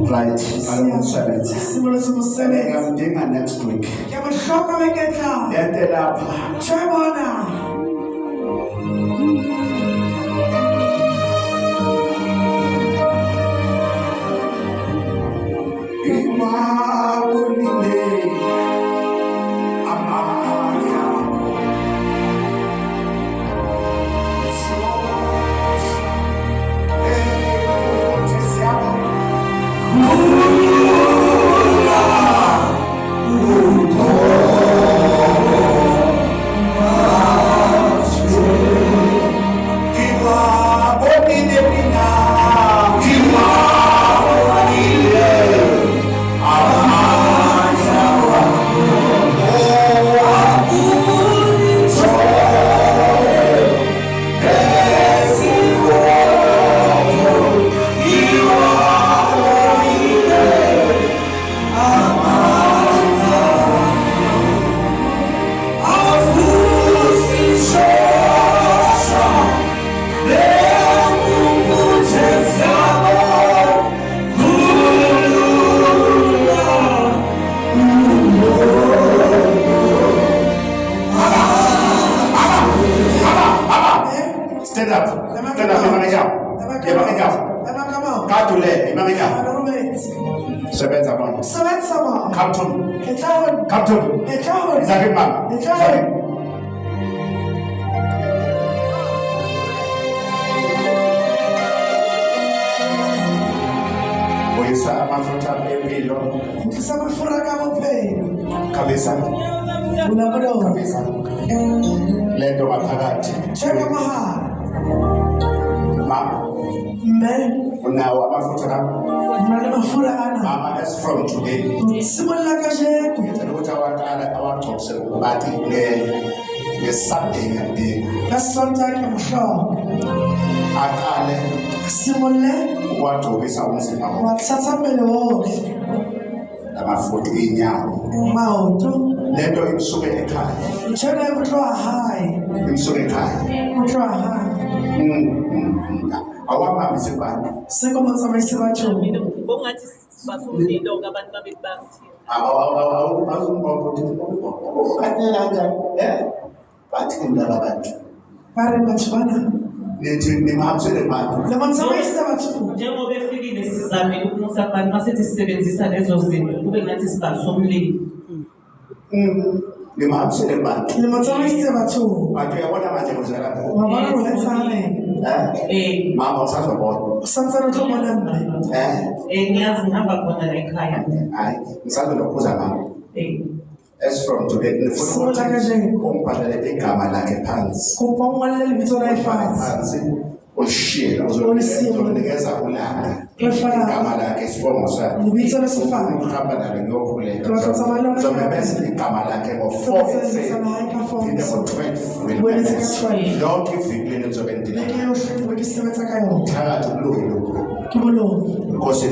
Right. I'm doing it next week. Get it up. Mama, as from today, That's Sunday I'm sure. Simone, what's happening? Mauto. Let him so many times. Turn over to a high. So many times. To a high. Our mom is a bad. Second month of my sibachum. Very much fun. As from today, the food Because